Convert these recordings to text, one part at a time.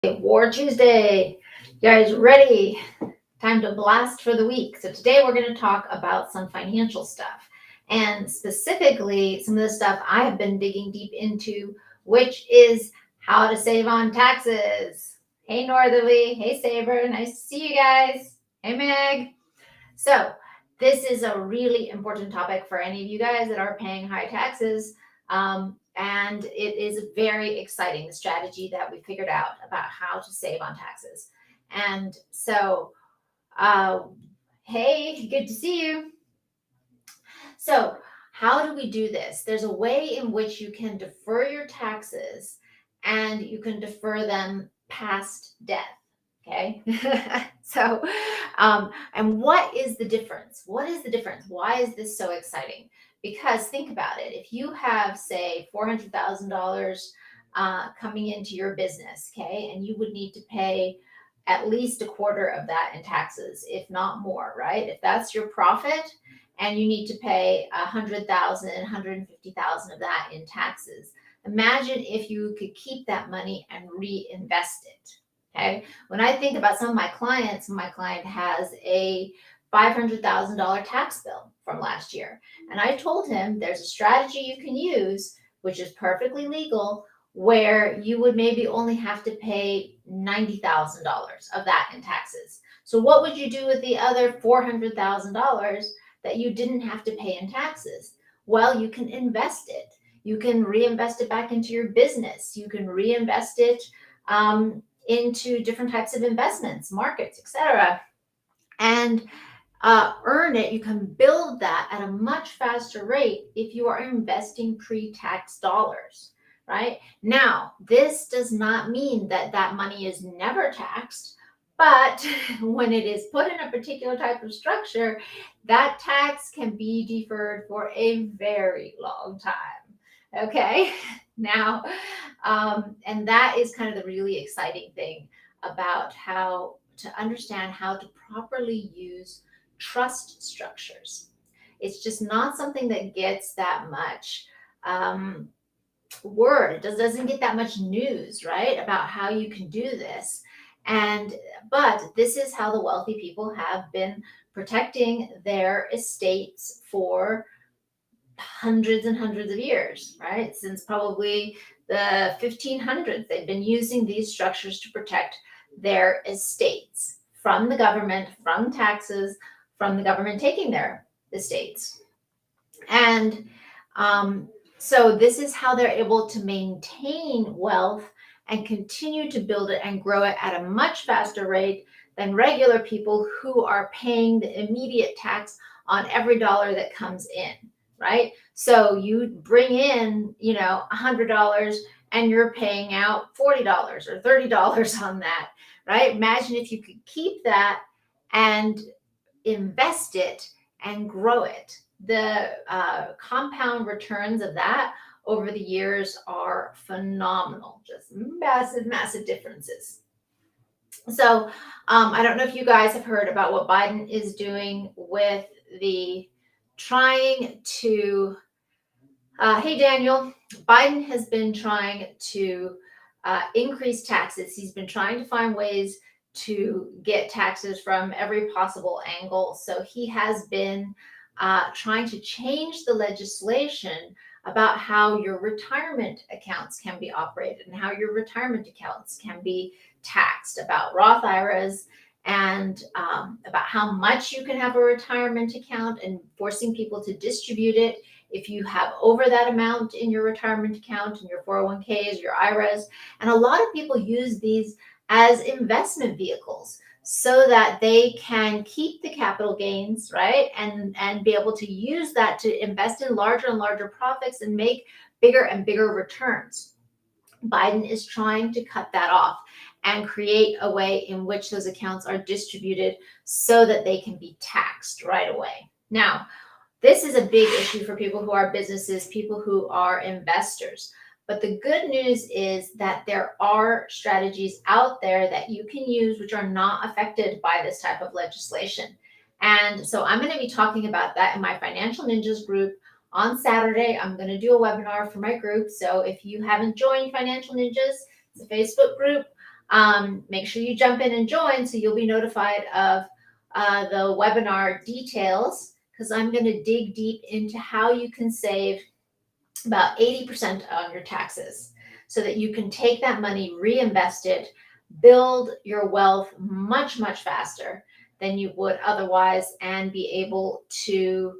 War Tuesday. You guys ready? Time to blast for the week. So today we're going to talk about some financial stuff and specifically some of the stuff I have been digging deep into, which is how to save on taxes. Hey Northerly, hey Saber, nice to see you guys. Hey Meg. So this is a really important topic for any of you guys that are paying high taxes. And it is very exciting, the strategy that we figured out about how to save on taxes. And so, hey, good to see you. So, how do we do this? There's a way in which you can defer your taxes and you can defer them past death. Okay. So, and what is the difference? What is the difference? Why is this so exciting? Because think about it. If you have, say, $400,000 coming into your business, okay, and you would need to pay at least a quarter of that in taxes, if not more, right? If that's your profit, and you need to pay 100,000, 150,000 of that in taxes. Imagine if you could keep that money and reinvest it. Okay. When I think about some of my client has a $500,000 tax bill from last year. And I told him there's a strategy you can use, which is perfectly legal, where you would maybe only have to pay $90,000 of that in taxes. So what would you do with the other $400,000 that you didn't have to pay in taxes? Well, you can invest it. You can reinvest it back into your business. You can reinvest it into different types of investments, markets, etc. And earn it. You can build that at a much faster rate if you are investing pre-tax dollars, right? Now, this does not mean that that money is never taxed. But when it is put in a particular type of structure, that tax can be deferred for a very long time. Okay. Now, and that is kind of the really exciting thing about how to understand how to properly use trust structures. It's just not something that gets that much word. It doesn't get that much news, right, about how you can do this. But this is how the wealthy people have been protecting their estates for hundreds and hundreds of years, right? Since probably the 1500s, they've been using these structures to protect their estates from the government, from taxes, from the government taking their estates. And so this is how they're able to maintain wealth and continue to build it and grow it at a much faster rate than regular people who are paying the immediate tax on every dollar that comes in, right? So you bring in, $100 and you're paying out $40 or $30 on that, right? Imagine if you could keep that and invest it and grow it. The compound returns of that over the years are phenomenal, just massive, massive differences. So I don't know if you guys have heard about what Biden is doing with the trying to, hey Daniel, Biden has been trying to increase taxes. He's been trying to find ways to get taxes from every possible angle. So he has been trying to change the legislation about how your retirement accounts can be operated and how your retirement accounts can be taxed, about Roth IRAs and about how much you can have a retirement account and forcing people to distribute it if you have over that amount in your retirement account and your 401ks, your IRAs. And a lot of people use these as investment vehicles so that they can keep the capital gains, right? And be able to use that to invest in larger and larger profits and make bigger and bigger returns. Biden is trying to cut that off and create a way in which those accounts are distributed so that they can be taxed right away. Now, this is a big issue for people who are businesses, people who are investors. But the good news is that there are strategies out there that you can use which are not affected by this type of legislation. And so I'm going to be talking about that in my Financial Ninjas group on Saturday. I'm going to do a webinar for my group. So if you haven't joined Financial Ninjas, it's a Facebook group. Make sure you jump in and join so you'll be notified of the webinar details, because I'm going to dig deep into how you can save about 80% on your taxes so that you can take that money, reinvest it, build your wealth much, much faster than you would otherwise, and be able to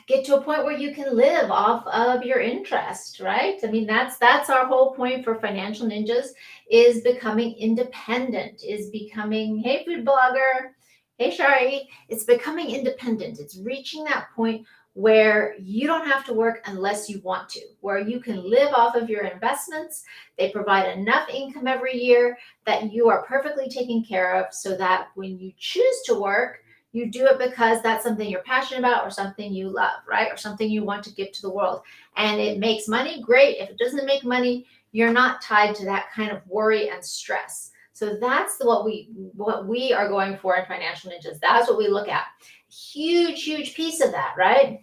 get to a point where you can live off of your interest, right? I mean, that's our whole point for Financial Ninjas, is becoming independent, is becoming, hey, food blogger, hey, Shari, it's becoming independent. It's reaching that point where you don't have to work unless you want to, where you can live off of your investments. They provide enough income every year that you are perfectly taken care of, so that when you choose to work, you do it because that's something you're passionate about, or something you love, right? Or something you want to give to the world. And it makes money, great. If it doesn't make money, you're not tied to that kind of worry and stress. So that's what we are going for in Financial Ninjas. That's what we look at. Huge, huge piece of that, right,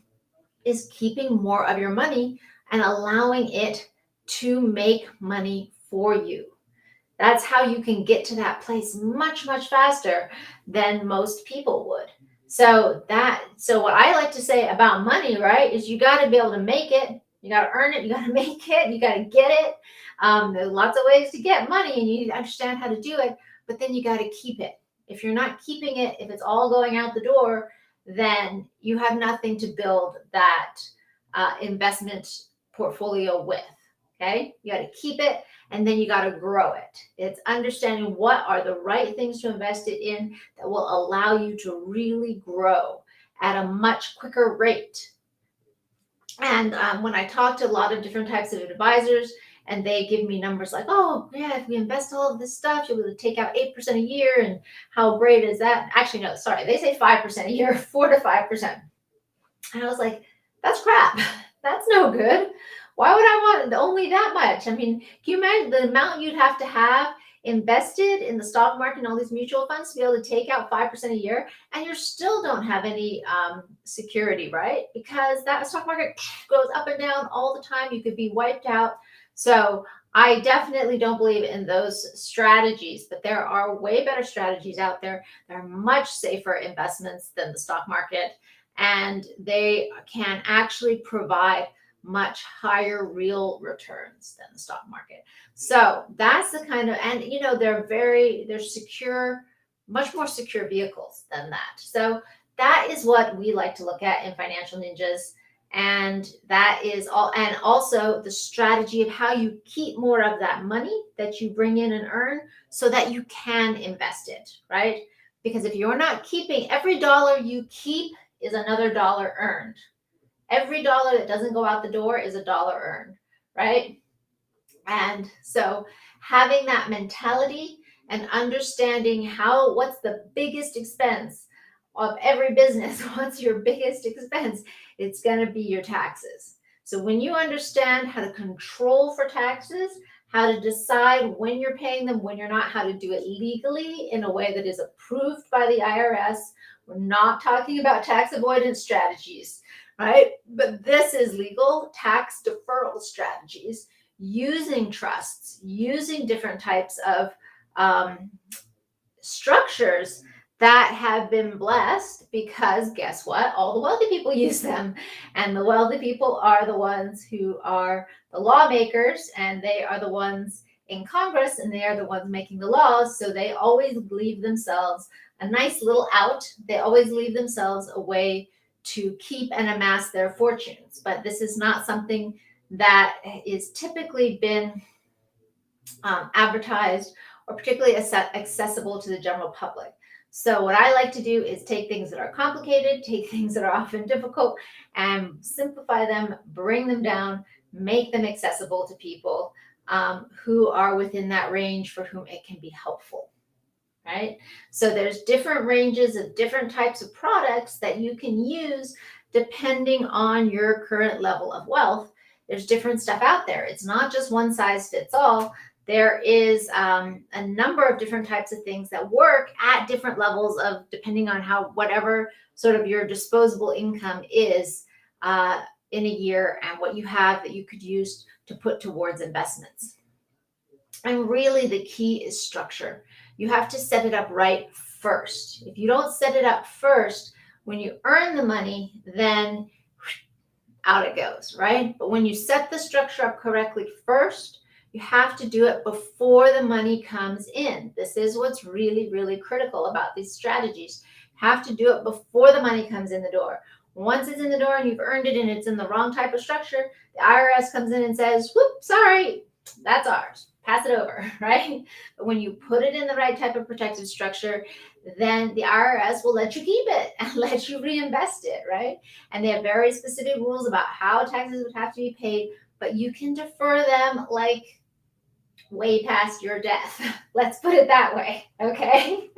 is keeping more of your money and allowing it to make money for you. That's how you can get to that place much, much faster than most people would. So what I like to say about money, right, is you got to be able to make it. You got to earn it. You got to make it. You got to get it. There's lots of ways to get money, and you need to understand how to do it. But then you got to keep it. If you're not keeping it, if it's all going out the door, then you have nothing to build that investment portfolio with. Okay, you got to keep it, and then you got to grow it. It's understanding what are the right things to invest it in that will allow you to really grow at a much quicker rate. And when I talk to a lot of different types of advisors, and they give me numbers like, oh, yeah, if we invest all of this stuff, you'll be able to take out 8% a year. And how great is that? Actually, no, sorry. They say 5% a year, 4 to 5%. And I was like, that's crap. That's no good. Why would I want only that much? I mean, can you imagine the amount you'd have to have invested in the stock market and all these mutual funds to be able to take out 5% a year, and you still don't have any security, right? Because that stock market goes up and down all the time. You could be wiped out. So I definitely don't believe in those strategies, but there are way better strategies out there. They're much safer investments than the stock market, and they can actually provide much higher real returns than the stock market. So that's the kind of, and they're secure, much more secure vehicles than that. So that is what we like to look at in Financial Ninjas. And that is all, and also the strategy of how you keep more of that money that you bring in and earn so that you can invest it, right? Because if you're not keeping, every dollar you keep is another dollar earned. Every dollar that doesn't go out the door is a dollar earned, right? And so having that mentality and understanding what's the biggest expense of every business, what's your biggest expense? It's going to be your taxes. So when you understand how to control for taxes, how to decide when you're paying them, when you're not, how to do it legally in a way that is approved by the IRS. We're not talking about tax avoidance strategies, right? But this is legal tax deferral strategies, using trusts, using different types of structures that have been blessed, because guess what? All the wealthy people use them. And the wealthy people are the ones who are the lawmakers, and they are the ones in Congress, and they are the ones making the laws. So they always leave themselves a nice little out. They always leave themselves a way to keep and amass their fortunes. But this is not something that is typically been advertised or particularly accessible to the general public. So what I like to do is take things that are complicated, take things that are often difficult, and simplify them, bring them down, make them accessible to people who are within that range for whom it can be helpful, right? So there's different ranges of different types of products that you can use depending on your current level of wealth. There's different stuff out there. It's not just one size fits all. There is a number of different types of things that work at different levels of, depending on whatever sort of your disposable income is in a year, and what you have that you could use to put towards investments. And really, the key is structure. You have to set it up right first. If you don't set it up first, when you earn the money, then out it goes, right? But when you set the structure up correctly first, you have to do it before the money comes in. This is what's really, really critical about these strategies. You have to do it before the money comes in the door. Once it's in the door and you've earned it and it's in the wrong type of structure, the IRS comes in and says, whoop, sorry, that's ours. Pass it over, right? But when you put it in the right type of protected structure, then the IRS will let you keep it and let you reinvest it, right? And they have very specific rules about how taxes would have to be paid, but you can defer them like way past your death. Let's put it that way, okay?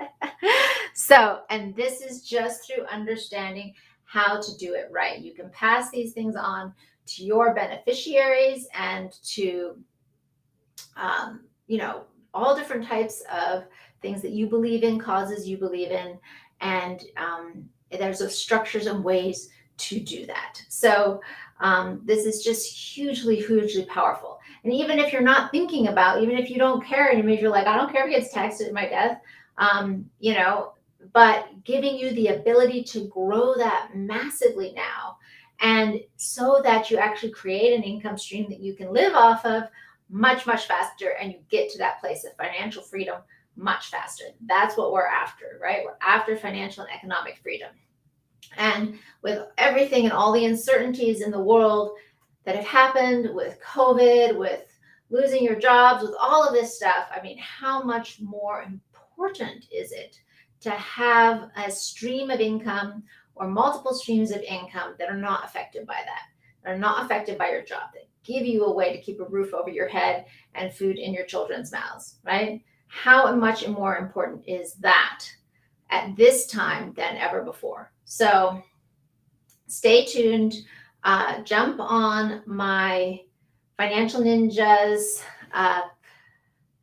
So, and this is just through understanding how to do it right. You can pass these things on to your beneficiaries and to all different types of things that you believe in, causes you believe in, and there's those structures and ways to do that. So this is just hugely, hugely powerful. And even if you're not thinking about, even if you don't care, and maybe you're like, I don't care if it gets taxed at my death, but giving you the ability to grow that massively now, and so that you actually create an income stream that you can live off of much, much faster, and you get to that place of financial freedom much faster. That's what we're after, right? We're after financial and economic freedom. And with everything and all the uncertainties in the world that have happened with COVID, with losing your jobs, with all of this stuff, I mean, how much more important is it to have a stream of income or multiple streams of income that are not affected by that, are not affected by your job, that give you a way to keep a roof over your head and food in your children's mouths, right? How much more important is that at this time than ever before? So stay tuned. Jump on my Financial Ninjas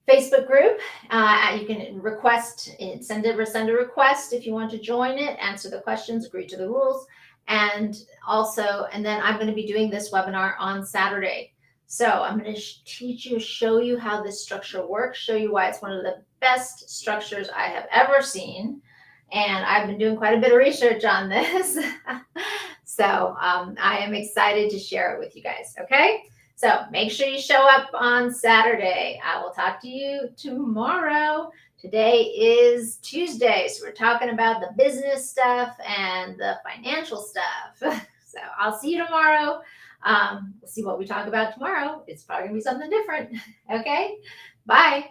Facebook group. You can send a request if you want to join it, answer the questions, agree to the rules. And then I'm going to be doing this webinar on Saturday. So I'm going to show you how this structure works, show you why it's one of the best structures I have ever seen. And I've been doing quite a bit of research on this. So I am excited to share it with you guys. Okay. So make sure you show up on Saturday. I will talk to you tomorrow. Today is Tuesday, so we're talking about the business stuff and the financial stuff. So I'll see you tomorrow. We'll see what we talk about tomorrow. It's probably going to be something different. Okay, bye.